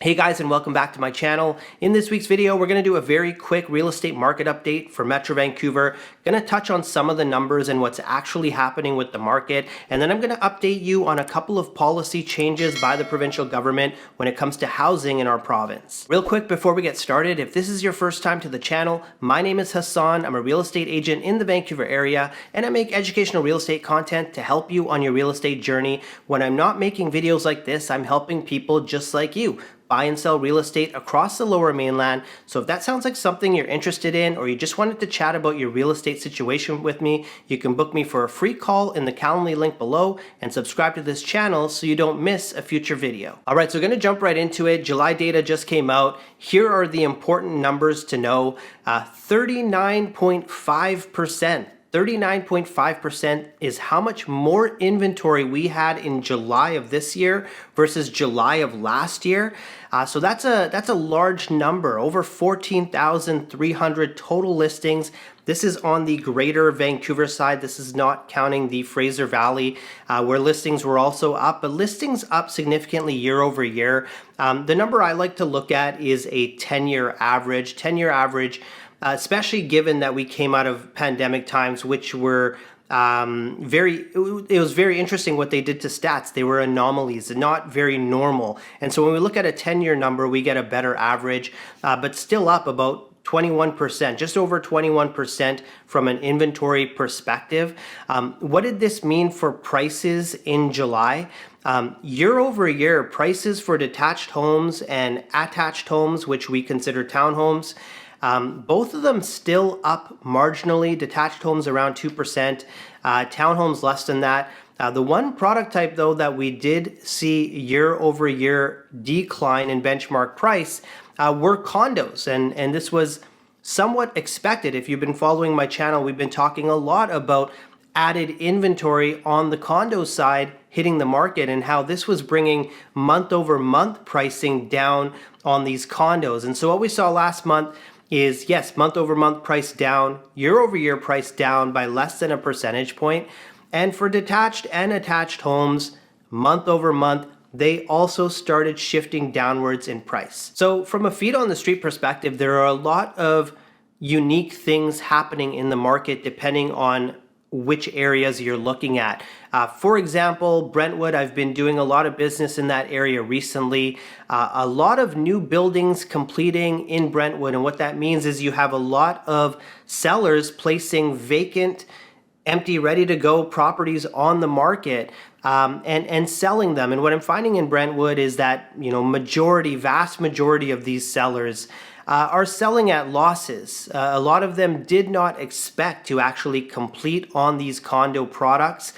Hey guys, and welcome back to my channel. In this week's video, we're going to do a very quick real estate market update for Metro Vancouver. Going to touch on some of the numbers and what's actually happening with the market. And then I'm going to update you on a couple of policy changes by the provincial government when it comes to housing in our province. Real quick before we get started, if this is your first time to the channel, my name is Hassan. I'm a real estate agent in the Vancouver area, and I make educational real estate content to help you on your real estate journey. When I'm not making videos like this, I'm helping people just like you buy and sell real estate across the Lower Mainland. So if that sounds like something you're interested in, or you just wanted to chat about your real estate situation with me, you can book me for a free call in the Calendly link below and subscribe to this channel so you don't miss a future video. All right, so we're gonna jump right into it. July data just came out. Here are the important numbers to know. 39.5%. 39.5% is how much more inventory we had in July of this year versus July of last year. So that's a large number, over 14,300 total listings. This is on the greater Vancouver side. This is not counting the Fraser Valley, where listings were also up, but listings up significantly year over year. The number I like to look at is a 10-year average. 10-year average, especially given that we came out of pandemic times, which were it was very interesting what they did to stats. They were anomalies, not very normal. And so when we look at a 10-year number, we get a better average, but still up about 21%, just over 21% from an inventory perspective. What did this mean for prices in July? Year over year, prices for detached homes and attached homes, which we consider townhomes, both of them still up marginally. Detached homes around 2%, townhomes less than that. The one product type, though, that we did see year over year decline in benchmark price were condos. And this was somewhat expected. If you've been following my channel, we've been talking a lot about added inventory on the condo side hitting the market and how this was bringing month over month pricing down on these condos. And so what we saw last month is, yes, month over month price down, year over year price down by less than a percentage point. And for detached and attached homes, month over month, they also started shifting downwards in price. So from a feet on the street perspective, there are a lot of unique things happening in the market depending on which areas you're looking at. For example, Brentwood, I've been doing a lot of business in that area recently. A lot of new buildings completing in Brentwood, and what that means is you have a lot of sellers placing vacant, empty, ready to go properties on the market and selling them. And what I'm finding in Brentwood is that, vast majority of these sellers are selling at losses. A lot of them did not expect to actually complete on these condo products.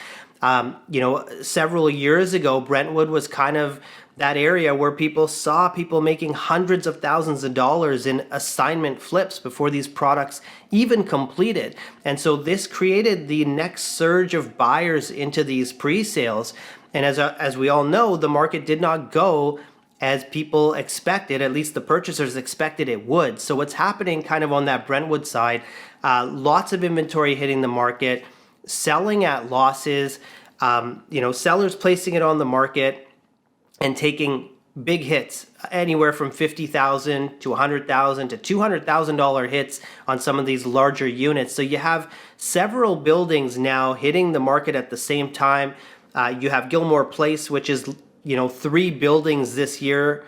Several years ago, Brentwood was kind of that area where people saw people making hundreds of thousands of dollars in assignment flips before these products even completed. And so this created the next surge of buyers into these pre-sales. And as we all know, the market did not go as people expected, at least the purchasers expected it would. So what's happening kind of on that Brentwood side, lots of inventory hitting the market, selling at losses, sellers placing it on the market and taking big hits, anywhere from $50,000 to $100,000 to $200,000 hits on some of these larger units. So you have several buildings now hitting the market at the same time. You have Gilmore Place, which is 3 buildings this year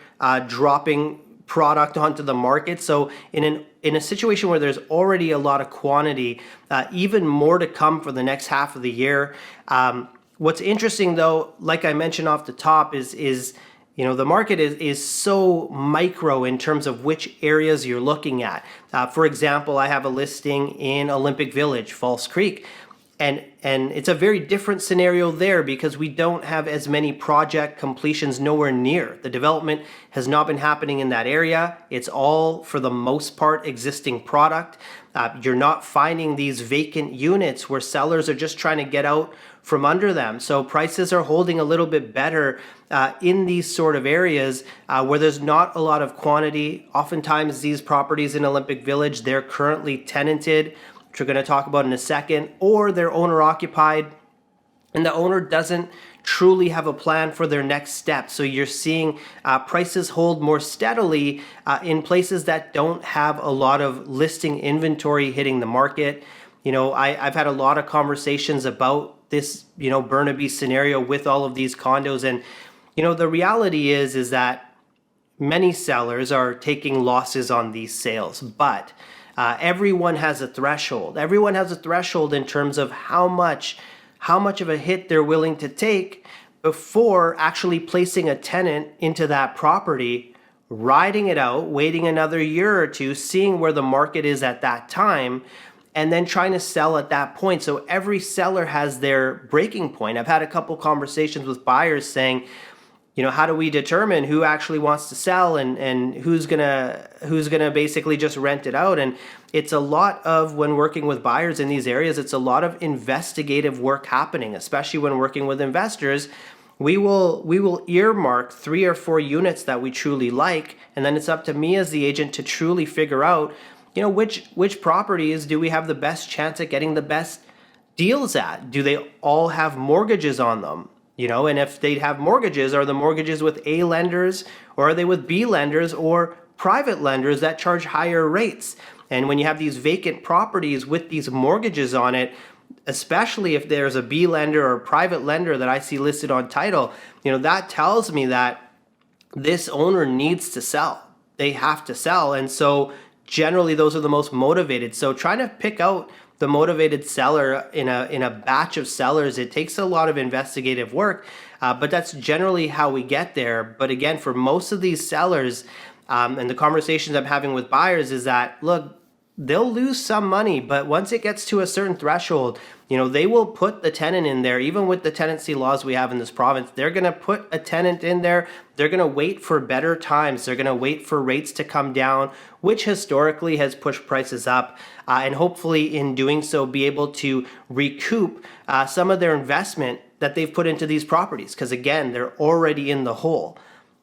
dropping product onto the market. So in a situation where there's already a lot of quantity, even more to come for the next half of the year. What's interesting, though, like I mentioned off the top, is the market is so micro in terms of which areas you're looking at. For example, I have a listing in Olympic Village, False Creek. And it's a very different scenario there because we don't have as many project completions nowhere near. The development has not been happening in that area. It's all, for the most part, existing product. You're not finding these vacant units where sellers are just trying to get out from under them. So prices are holding a little bit better in these sort of areas where there's not a lot of quantity. Oftentimes these properties in Olympic Village, they're currently tenanted, which we're going to talk about in a second, or they're owner occupied, and the owner doesn't truly have a plan for their next step. So you're seeing prices hold more steadily in places that don't have a lot of listing inventory hitting the market. I've had a lot of conversations about this, Burnaby scenario with all of these condos. And, the reality is that many sellers are taking losses on these sales, but everyone has a threshold. Everyone has a threshold in terms of how much of a hit they're willing to take before actually placing a tenant into that property, riding it out, waiting another year or two, seeing where the market is at that time, and then trying to sell at that point. So every seller has their breaking point. I've had a couple conversations with buyers saying, how do we determine who actually wants to sell and who's gonna basically just rent it out? And it's a lot of, when working with buyers in these areas, it's a lot of investigative work happening, especially when working with investors. We will earmark 3 or 4 units that we truly like, and then it's up to me as the agent to truly figure out, which properties do we have the best chance at getting the best deals at? Do they all have mortgages on them? And if they have mortgages, are the mortgages with A lenders, or are they with B lenders or private lenders that charge higher rates? And when you have these vacant properties with these mortgages on it, especially if there's a B lender or a private lender that I see listed on title, that tells me that this owner needs to sell. They have to sell. And so generally those are the most motivated. So trying to pick out the motivated seller in a batch of sellers, it takes a lot of investigative work, but that's generally how we get there. But again, for most of these sellers, and the conversations I'm having with buyers is that, look, they'll lose some money, but once it gets to a certain threshold, they will put the tenant in there. Even with the tenancy laws we have in this province, they're going to put a tenant in there. They're going to wait for better times. They're going to wait for rates to come down, which historically has pushed prices up, and hopefully in doing so be able to recoup some of their investment that they've put into these properties, because again, they're already in the hole.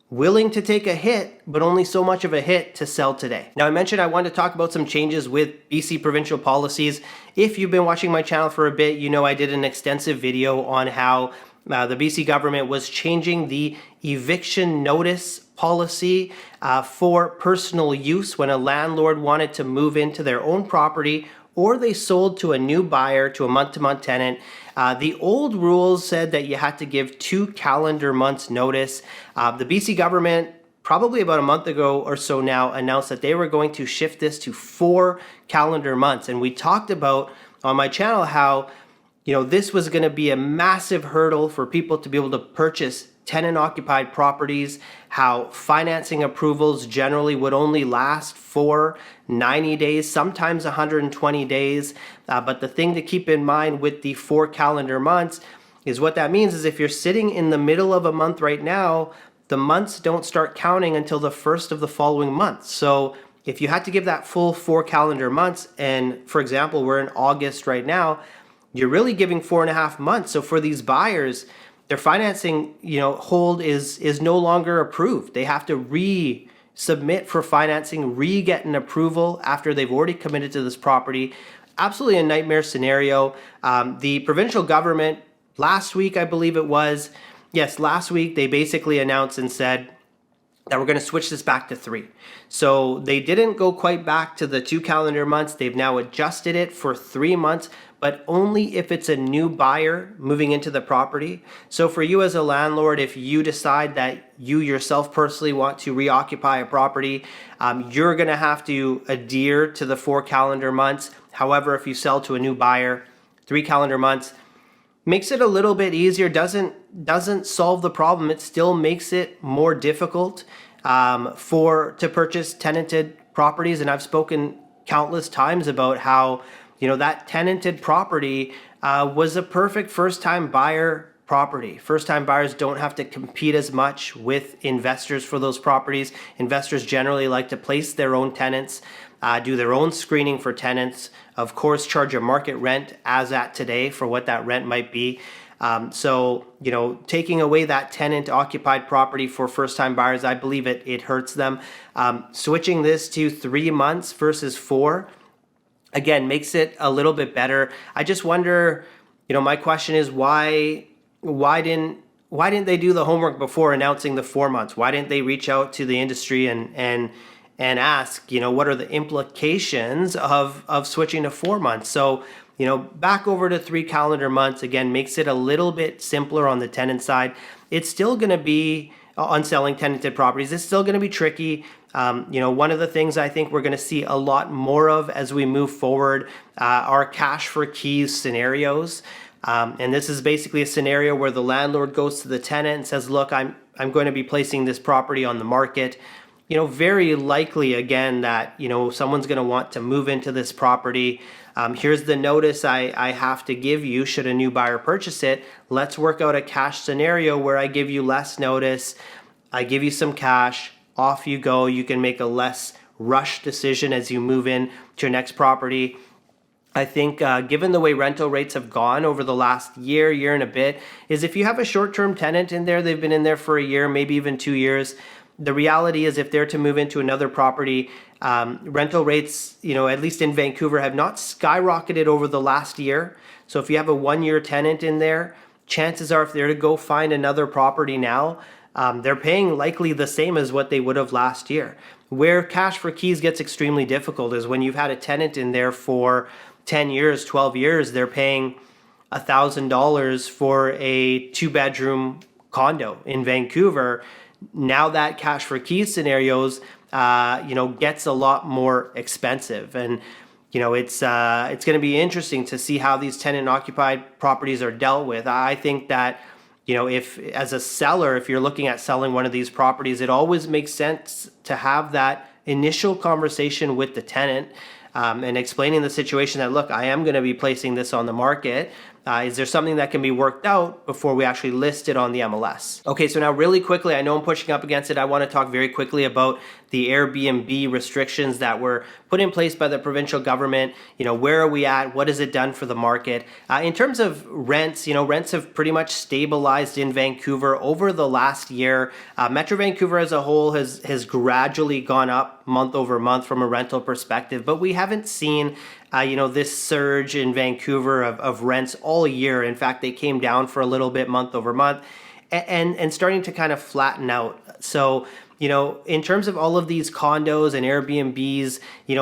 Willing to take a hit, but only so much of a hit to sell today. Now, I mentioned I wanted to talk about some changes with BC provincial policies. If you've been watching my channel for a bit, I did an extensive video on how the BC government was changing the eviction notice policy for personal use when a landlord wanted to move into their own property or they sold to a new buyer, to a month-to-month tenant. The old rules said that you had to give 2 calendar months notice. The BC government, probably about a month ago or so now, announced that they were going to shift this to 4 calendar months. And we talked about on my channel how this was going to be a massive hurdle for people to be able to purchase tenant-occupied properties, how financing approvals generally would only last for 90 days, sometimes 120 days. But the thing to keep in mind with the 4 calendar months is what that means is if you're sitting in the middle of a month right now, the months don't start counting until the first of the following month. So if you had to give that full 4 calendar months, and for example, we're in August right now, you're really giving 4.5 months. So for these buyers, their financing, hold is no longer approved. They have to resubmit for financing, get an approval after they've already committed to this property. Absolutely a nightmare scenario. The provincial government last week, I believe it was, last week, they basically announced and said that we're going to switch this back to 3. So they didn't go quite back to the 2 calendar months. They've now adjusted it for 3 months, but only if it's a new buyer moving into the property. So for you as a landlord, if you decide that you yourself personally want to reoccupy a property, you're going to have to adhere to the 4 calendar months. However, if you sell to a new buyer, 3 calendar months makes it a little bit easier, doesn't solve the problem. It still makes it more difficult to purchase tenanted properties. And I've spoken countless times about how that tenanted property was a perfect first-time buyer property. First-time buyers don't have to compete as much with investors for those properties. Investors generally like to place their own tenants, do their own screening for tenants, of course, charge a market rent as at today for what that rent might be. So, taking away that tenant-occupied property for first-time buyers, I believe it hurts them. Switching this to 3 months versus 4, again, makes it a little bit better. I just wonder, my question is why didn't why didn't they do the homework before announcing the 4 months? Why didn't they reach out to the industry and ask, what are the implications of switching to 4 months? So, back over to 3 calendar months again makes it a little bit simpler on the tenant side. It's still going to be on selling tenanted properties. It's still going to be tricky. One of the things I think we're going to see a lot more of as we move forward are cash for keys scenarios. And this is basically a scenario where the landlord goes to the tenant and says, look, I'm going to be placing this property on the market. Very likely again that, someone's going to want to move into this property. Here's the notice I have to give you should a new buyer purchase it. Let's work out a cash scenario where I give you less notice. I give you some cash, off you go. You can make a less rushed decision as you move in to your next property. I think given the way rental rates have gone over the last year and a bit, is if you have a short-term tenant in there, they've been in there for a year, maybe even 2 years, the reality is if they're to move into another property, rental rates, at least in Vancouver, have not skyrocketed over the last year. So if you have a 1-year tenant in there, chances are if they're to go find another property now, they're paying likely the same as what they would have last year. Where cash for keys gets extremely difficult is when you've had a tenant in there for 10 years, 12 years, they're paying $1,000 for a 2-bedroom condo in Vancouver. Now that cash for keys scenarios, gets a lot more expensive. And, it's going to be interesting to see how these tenant occupied properties are dealt with. I think that, if as a seller, if you're looking at selling one of these properties, it always makes sense to have that initial conversation with the tenant. And explaining the situation that, look, I am going to be placing this on the market. Is there something that can be worked out before we actually list it on the MLS? Okay, so now really quickly, I know I'm pushing up against it. I want to talk very quickly about the Airbnb restrictions that were put in place by the provincial government. Where are we at? What has it done for the market? In terms of rents, rents have pretty much stabilized in Vancouver over the last year. Metro Vancouver as a whole has gradually gone up month over month from a rental perspective, but we haven't seen this surge in Vancouver of rents all year. In fact, they came down for a little bit month over month and starting to kind of flatten out. So, in terms of all of these condos and Airbnbs,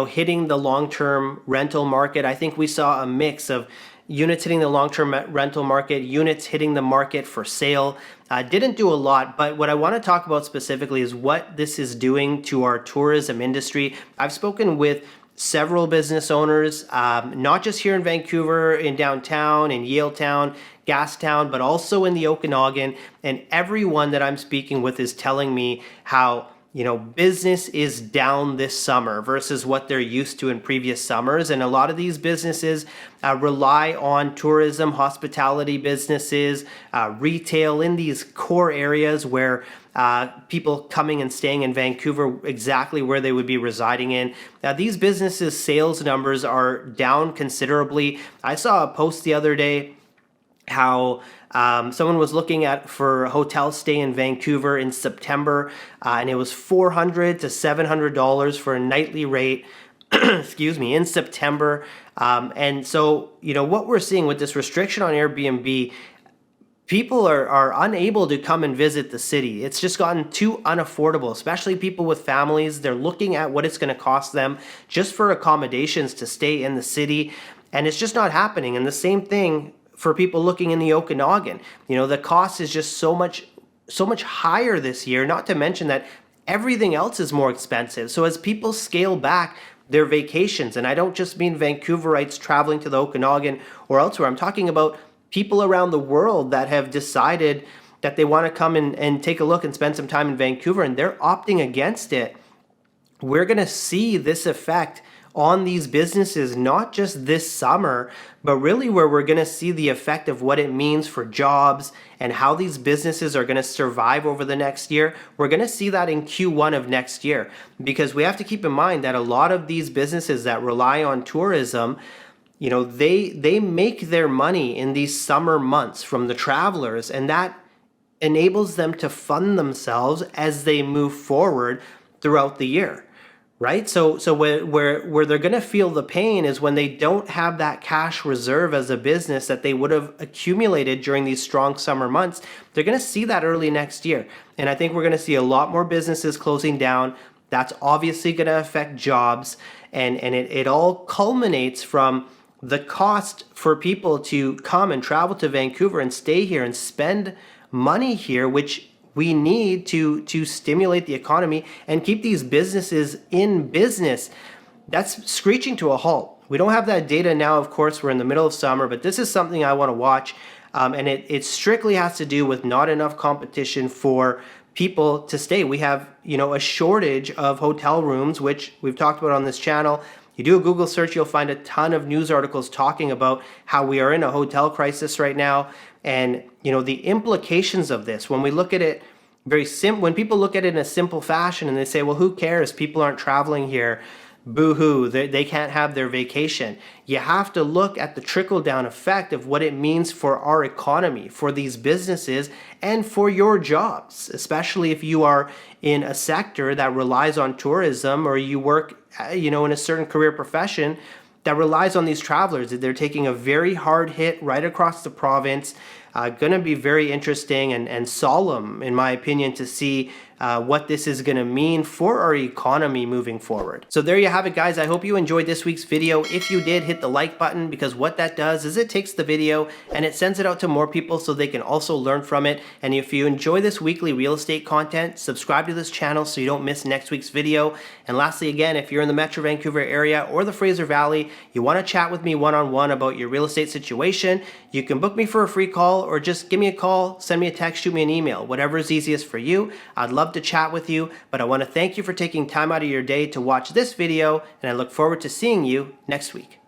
hitting the long-term rental market, I think we saw a mix of units hitting the long-term rental market, units hitting the market for sale. Didn't do a lot, but what I want to talk about specifically is what this is doing to our tourism industry. I've spoken with several business owners, not just here in Vancouver, in downtown, in Yaletown, Gastown, but also in the Okanagan. And everyone that I'm speaking with is telling me how, business is down this summer versus what they're used to in previous summers. And a lot of these businesses rely on tourism, hospitality businesses, retail in these core areas where people coming and staying in Vancouver, exactly where they would be residing in. These businesses' sales numbers are down considerably. I saw a post the other day how someone was looking at for a hotel stay in Vancouver in September, and it was $400 to $700 for a nightly rate, excuse me, in September. And so, what we're seeing with this restriction on Airbnb, people are unable to come and visit the city. It's just gotten too unaffordable, especially people with families. They're looking at what it's going to cost them just for accommodations to stay in the city, and it's just not happening. And the same thing for people looking in the Okanagan. The cost is just so much higher this year, not to mention that everything else is more expensive. So as people scale back their vacations, and I don't just mean Vancouverites traveling to the Okanagan or elsewhere, I'm talking about people around the world that have decided that they want to come and take a look and spend some time in Vancouver, and they're opting against it. We're going to see this effect on these businesses, not just this summer, but really where we're going to see the effect of what it means for jobs and how these businesses are going to survive over the next year. We're going to see that in Q1 of next year, because we have to keep in mind that a lot of these businesses that rely on tourism, they make their money in these summer months from the travelers, and that enables them to fund themselves as they move forward throughout the year. right? So where they're going to feel the pain is when they don't have that cash reserve as a business that they would have accumulated during these strong summer months. They're going to see that early next year. And I think we're going to see a lot more businesses closing down. That's obviously going to affect jobs. And it all culminates from the cost for people to come and travel to Vancouver and stay here and spend money here, which we need to stimulate the economy and keep these businesses in business. That's screeching to a halt. We don't have that data now, of course, we're in the middle of summer, but this is something I want to watch. And it strictly has to do with not enough competition for people to stay. We have, a shortage of hotel rooms, which we've talked about on this channel. You do a Google search, you'll find a ton of news articles talking about how we are in a hotel crisis right now. And, the implications of this, when we look at it when people look at it in a simple fashion and they say, well, who cares? People aren't traveling here. Boo-hoo, they can't have their vacation. You have to look at the trickle-down effect of what it means for our economy, for these businesses, and for your jobs, especially if you are in a sector that relies on tourism or you work, in a certain career profession that relies on these travelers. They're taking a very hard hit right across the province. Going to be very interesting and solemn, in my opinion, to see what this is going to mean for our economy moving forward. So there you have it, guys. I hope you enjoyed this week's video. If you did, hit the like button, because what that does is it takes the video and it sends it out to more people so they can also learn from it. And if you enjoy this weekly real estate content, subscribe to this channel so you don't miss next week's video. And lastly, again, if you're in the Metro Vancouver area or the Fraser Valley, you want to chat with me one-on-one about your real estate situation, you can book me for a free call or just give me a call, send me a text, shoot me an email, whatever is easiest for you. I'd love to chat with you, but I want to thank you for taking time out of your day to watch this video, and I look forward to seeing you next week.